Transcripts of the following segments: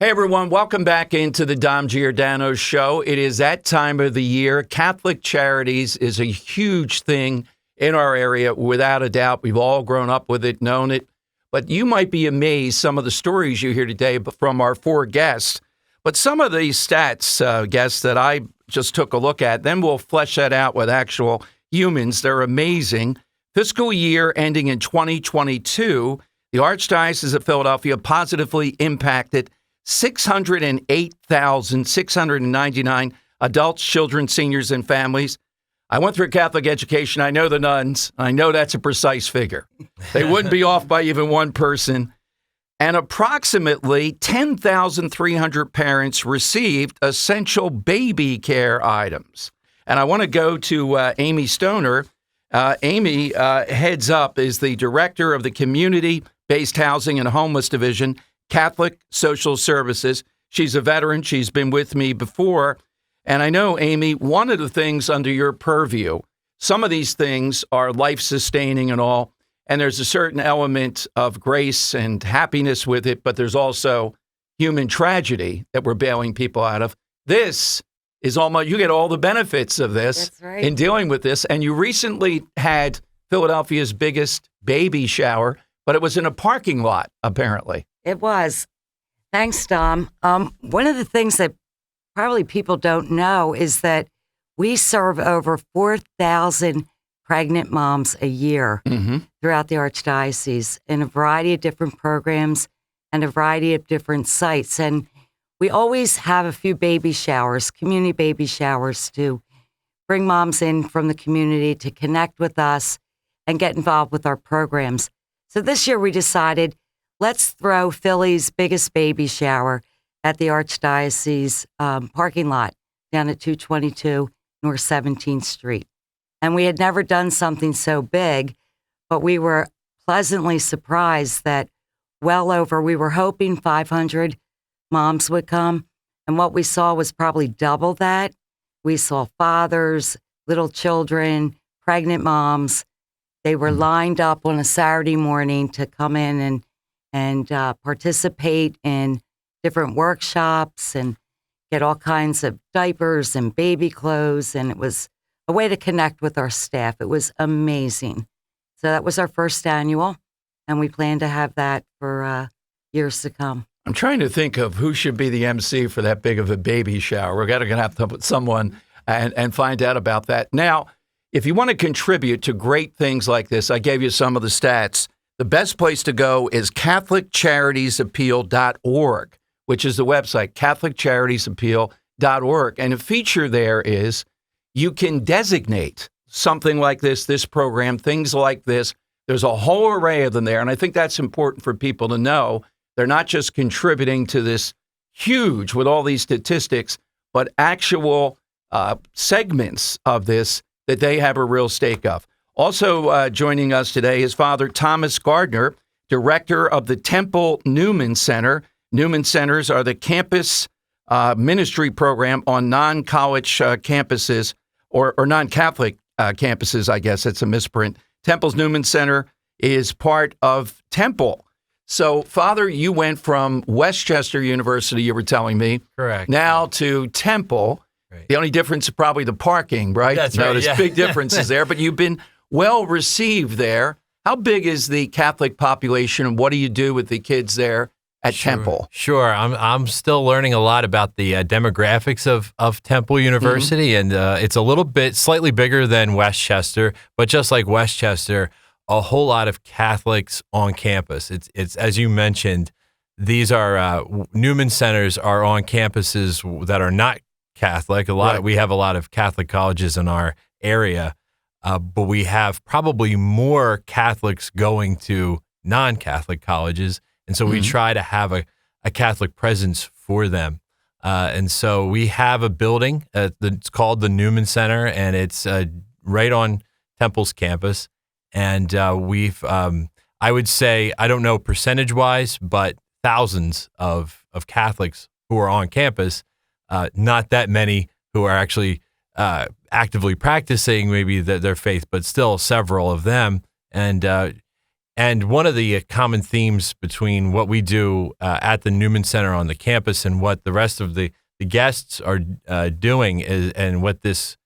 Hey everyone, welcome back into the Dom Giordano Show. It is that time of the year. Catholic Charities is a huge thing in our area, without a doubt. We've all grown up with it, known it. But you might be amazed some of the stories you hear today from our four guests. But some of these stats, guests, that I just took a look at, then we'll flesh that out with actual humans. They're amazing. Fiscal year ending in 2022, the Archdiocese of Philadelphia positively impacted 608,699 adults, children, seniors, and families. I went through Catholic education. I know the nuns. I know that's a precise figure. They wouldn't be off by even one person. And approximately 10,300 parents received essential baby care items. And I want to go to Amy Stoner. Amy heads up, is the director of the Community-Based Housing and Homeless Division, Catholic Social Services. She's a veteran. She's been with me before. And I know, Amy, one of the things under your purview, some of these things are life-sustaining and all, and there's a certain element of grace and happiness with it, but there's also human tragedy that we're bailing people out of. This is almost, you get all the benefits of this. That's right. In dealing with this. And you recently had Philadelphia's biggest baby shower, but it was in a parking lot, apparently. It was. Thanks, Dom. One of the things that probably people don't know is that we serve over 4,000 pregnant moms a year throughout the Archdiocese in a variety of different programs and a variety of different sites. And we always have a few baby showers, community baby showers, to bring moms in from the community to connect with us and get involved with our programs. So this year we decided, let's throw Philly's biggest baby shower at the Archdiocese parking lot down at 222 North 17th Street. And we had never done something so big, but we were pleasantly surprised that we were hoping 500 moms would come. And what we saw was probably double that. We saw fathers, little children, pregnant moms. They were lined up on a Saturday morning to come in and participate in different workshops and get all kinds of diapers and baby clothes. And it was a way to connect with our staff. It was amazing. So that was our first annual, and we plan to have that for years to come. I'm trying to think of who should be the MC for that big of a baby shower. We're going to have to put someone and find out about that. Now, if you want to contribute to great things like this, I gave you some of the stats. The best place to go is CatholicCharitiesAppeal.org, which is the website, CatholicCharitiesAppeal.org. And a feature there is you can designate something like this program, things like this. There's a whole array of them there. And I think that's important for people to know. They're not just contributing to this huge, with all these statistics, but actual segments of this that they have a real stake of. Also joining us today is Father Thomas Gardner, director of the Temple Newman Center. Newman Centers are the campus ministry program on non-college campuses or non-Catholic campuses, I guess. It's a misprint. Temple's Newman Center is part of Temple. So, Father, you went from Westchester University, you were telling me. Correct. Now to Temple. Right. The only difference is probably the parking, right? That's no, right. There's Yeah. big differences there, but you've been well received there. How big is the Catholic population, and what do you do with the kids there at Temple? Sure. I'm still learning a lot about the demographics of Temple University, and it's a little bit slightly bigger than Westchester, but just like Westchester, a whole lot of Catholics on campus. It's as you mentioned, these are Newman Centers are on campuses that are not Catholic. We have a lot of Catholic colleges in our area, but we have probably more Catholics going to non-Catholic colleges, and so we try to have a Catholic presence for them. And so we have a building that's called the Newman Center, and it's right on Temple's campus. And we've, I would say, I don't know percentage-wise, but thousands of Catholics who are on campus. Not that many who are actually actively practicing maybe their faith, but still several of them. And And one of the common themes between what we do at the Newman Center on the campus and what the rest of the guests are doing is, and what this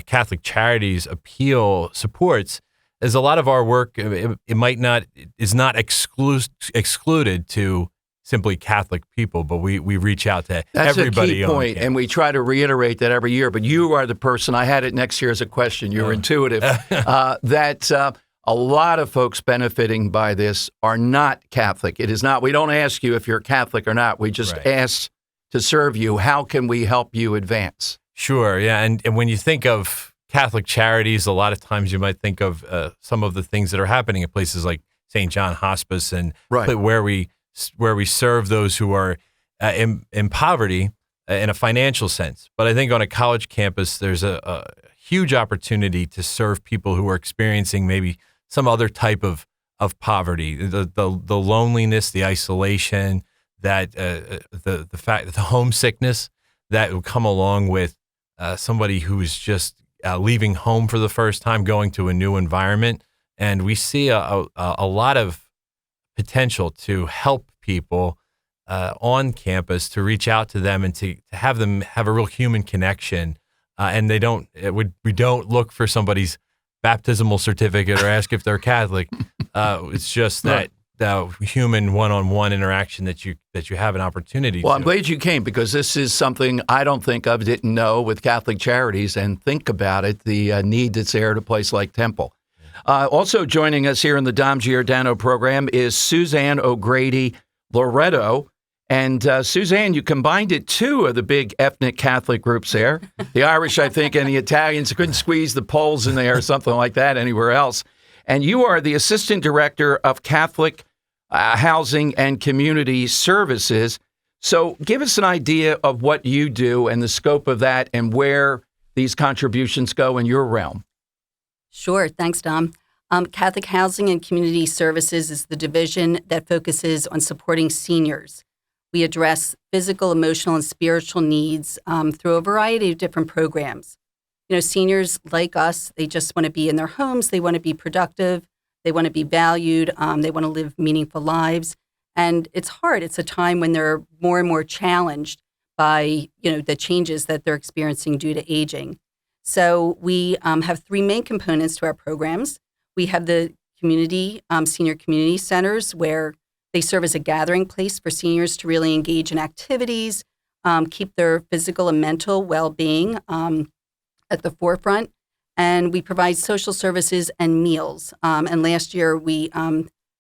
Catholic Charities appeal supports, is a lot of our work. Is not excluded to simply Catholic people, but we reach out to everybody. That's a key point, and we try to reiterate that every year. But you are the person. I had it next year as a question. You're intuitive. That a lot of folks benefiting by this are not Catholic. It is not. We don't ask you if you're Catholic or not. We just ask to serve you. How can we help you advance? Sure. Yeah. And when you think of Catholic Charities, a lot of times you might think of some of the things that are happening at places like St. John Hospice and where we serve those who are in poverty in a financial sense. But I think on a college campus, there's a huge opportunity to serve people who are experiencing maybe some other type of poverty, the loneliness, the isolation, that the fact that the homesickness that will come along with somebody who's just leaving home for the first time, going to a new environment. And we see a lot of potential to help people on campus, to reach out to them and to have them have a real human connection. And we don't look for somebody's baptismal certificate or ask if they're Catholic. It's just that human one-on-one interaction that you have an opportunity to. Well, I'm glad you came, because this is something I don't think of, didn't know with Catholic Charities, and think about it, the need that's there at a place like Temple. Also joining us here in the Dom Giordano program is Suzanne O'Grady Loretto. And Suzanne, you combined two of the big ethnic Catholic groups there. The Irish, I think, and the Italians. Couldn't squeeze the Poles in there or something like that anywhere else. And you are the Assistant Director of Catholic Housing and Community Services. So give us an idea of what you do and the scope of that and where these contributions go in your realm. Sure. Thanks, Dom. Catholic Housing and Community Services is the division that focuses on supporting seniors. We address physical, emotional, and spiritual needs through a variety of different programs. You know, seniors like us, they just want to be in their homes. They want to be productive. They want to be valued. They want to live meaningful lives. And it's hard. It's a time when they're more and more challenged by, the changes that they're experiencing due to aging. So we have three main components to our programs. We have the community, senior community centers, where they serve as a gathering place for seniors to really engage in activities, keep their physical and mental well-being at the forefront. And we provide social services and meals. And last year, we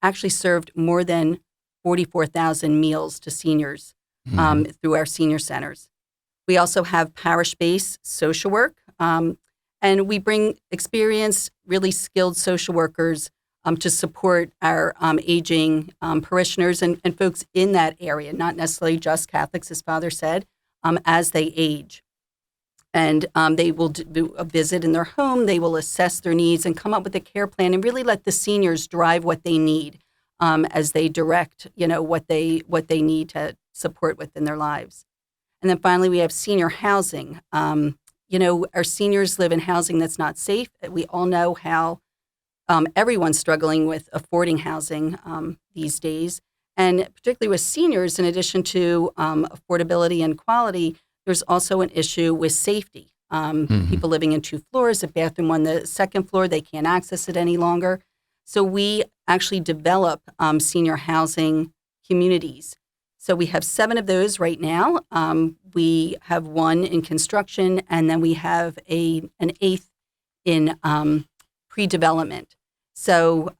actually served more than 44,000 meals to seniors through our senior centers. We also have parish-based social work. And we bring experienced, really skilled social workers to support our aging parishioners and folks in that area, not necessarily just Catholics, as Father said, as they age. And they will do a visit in their home. They will assess their needs and come up with a care plan and really let the seniors drive what they need as they direct, what they need to support within their lives. And then finally, we have senior housing. Our seniors live in housing that's not safe. We all know how everyone's struggling with affording housing these days. And particularly with seniors, in addition to affordability and quality, there's also an issue with safety. People living in 2 floors, a bathroom on the 2nd floor, they can't access it any longer. So we actually develop senior housing communities. So we have 7 of those right now. We have 1 in construction, and then we have an 8th in pre-development. So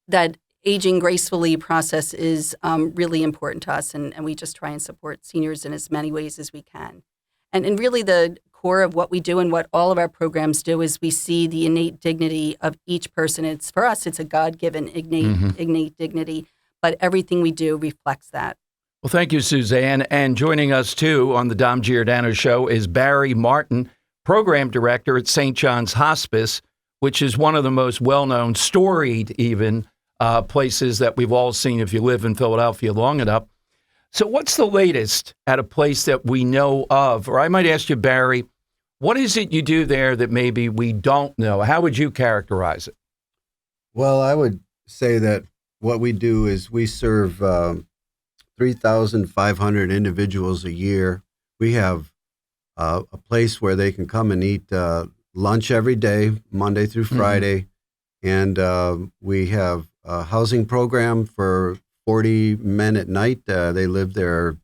that aging gracefully process is really important to us, and we just try and support seniors in as many ways as we can. And really the core of what we do and what all of our programs do is we see the innate dignity of each person. For us, it's a God-given innate dignity, but everything we do reflects that. Well, thank you, Suzanne. And joining us, too, on the Dom Giordano Show is Barry Martin, Program Director at St. John's Hospice, which is one of the most well-known, storied even, places that we've all seen if you live in Philadelphia long enough. So what's the latest at a place that we know of? Or I might ask you, Barry, what is it you do there that maybe we don't know? How would you characterize it? Well, I would say that what we do is we serve 3,500 individuals a year. We have a place where they can come and eat lunch every day, Monday through Friday. And we have a housing program for 40 men at night. They live there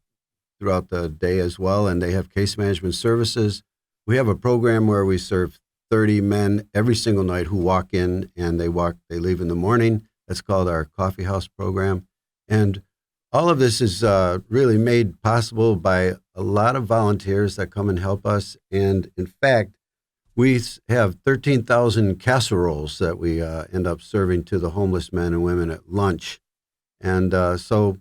throughout the day as well, and they have case management services. We have a program where we serve 30 men every single night who walk in, and they leave in the morning. That's called our coffee house program. And all of this is really made possible by a lot of volunteers that come and help us. And in fact, we have 13,000 casseroles that we end up serving to the homeless men and women at lunch. And so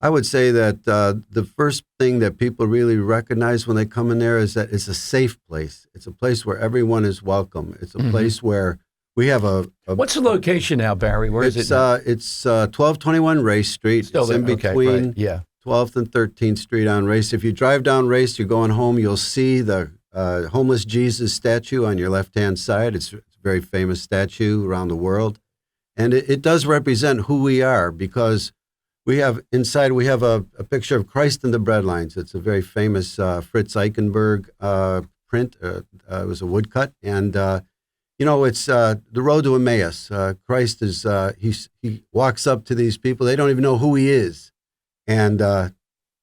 I would say that the first thing that people really recognize when they come in there is that it's a safe place. It's a place where everyone is welcome. It's a place where we have a What's the location now, Barry? Where is it now? It's 1221 Race Street. Still it's in there. Okay, between right. Yeah. 12th and 13th Street on Race. If you drive down Race, you're going home, you'll see the homeless Jesus statue on your left-hand side. It's a very famous statue around the world. And it does represent who we are, because we have inside, we have a picture of Christ and the Breadlines. It's a very famous Fritz Eichenberg print. It was a woodcut. And, it's the road to Emmaus. Christ is, he walks up to these people. They don't even know who he is. And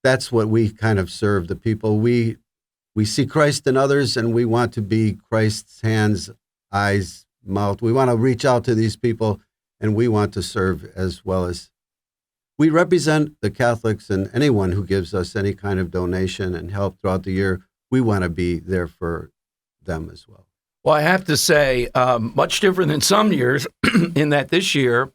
that's what we kind of serve the people. We see Christ in others, and we want to be Christ's hands, eyes, mouth. We want to reach out to these people, and we want to serve as well as we represent the Catholics, and anyone who gives us any kind of donation and help throughout the year. We want to be there for them as well. Well, I have to say, much different than some years in that this year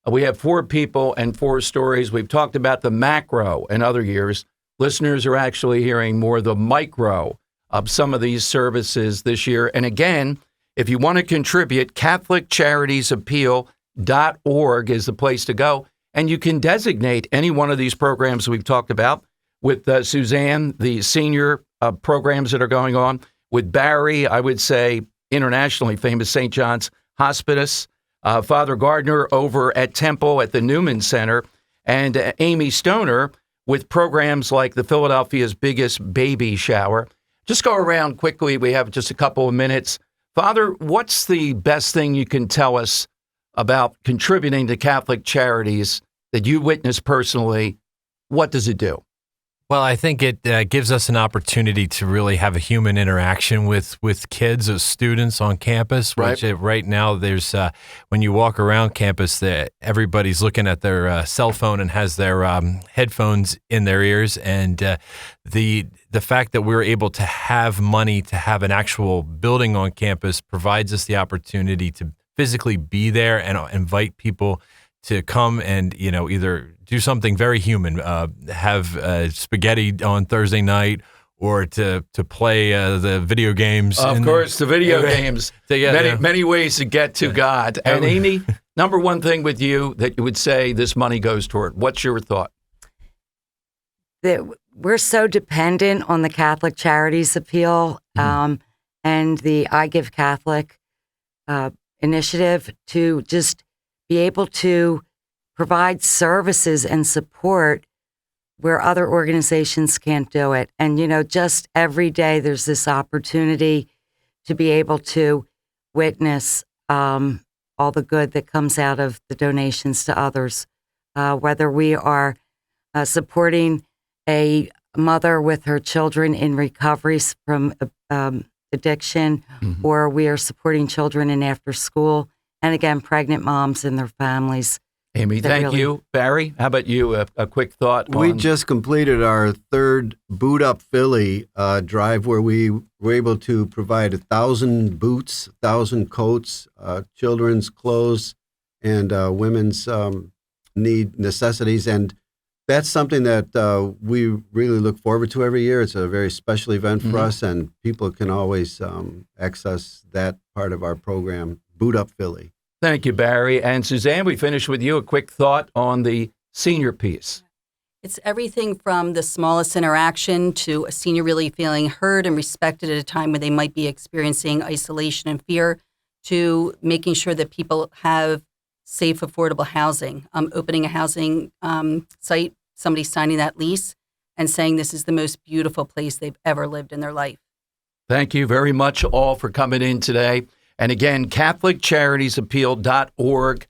we have 4 people and 4 stories. We've talked about the macro in other years. Listeners are actually hearing more the micro of some of these services this year. And again, if you want to contribute, CatholicCharitiesAppeal.org is the place to go. And you can designate any one of these programs we've talked about. With Suzanne, the senior programs that are going on. With Barry, I would say internationally famous St. John's Hospice. Father Gardner over at Temple at the Newman Center. And Amy Stoner with programs like the Philadelphia's Biggest Baby Shower. Just go around quickly. We have just a couple of minutes. Father, what's the best thing you can tell us about contributing to Catholic Charities that you witnessed personally? What does it do? Well, I think it gives us an opportunity to really have a human interaction with kids or students on campus. Right. Which right now there's when you walk around campus, everybody's looking at their cell phone and has their headphones in their ears, and the fact that we're able to have money to have an actual building on campus provides us the opportunity to physically be there and invite people to come and, either do something very human, have spaghetti on Thursday night, or to play the video games. Of course, the video games. Many ways to get to God. And Amy, number one thing with you that you would say this money goes toward. What's your thought? That we're so dependent on the Catholic Charities Appeal and the I Give Catholic initiative to just be able to provide services and support where other organizations can't do it. And, just every day there's this opportunity to be able to witness all the good that comes out of the donations to others, whether we are supporting a mother with her children in recovery from addiction, or we are supporting children in after school, and again, pregnant moms and their families. Amy, thank you. Barry, how about you? A quick thought. We just completed our 3rd Boot Up Philly drive, where we were able to provide 1,000 boots, 1,000 coats, children's clothes, and women's necessities. And that's something that we really look forward to every year. It's a very special event for us, and people can always access that part of our program, Boot Up Philly. Thank you, Barry. And Suzanne, we finish with you. A quick thought on the senior piece. It's everything from the smallest interaction to a senior really feeling heard and respected at a time when they might be experiencing isolation and fear, to making sure that people have safe, affordable housing, opening a housing site, somebody signing that lease and saying this is the most beautiful place they've ever lived in their life. Thank you very much all for coming in today. And again, CatholicCharitiesAppeal.org.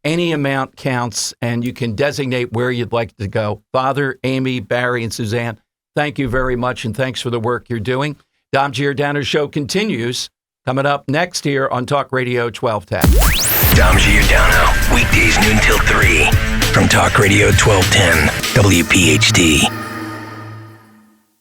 Any amount counts, and you can designate where you'd like to go. Father, Amy, Barry, and Suzanne, thank you very much, and thanks for the work you're doing. Dom Giordano Show continues coming up next here on Talk Radio 1210. Dom Giordano, weekdays noon till 3 from Talk Radio 1210, WPHT.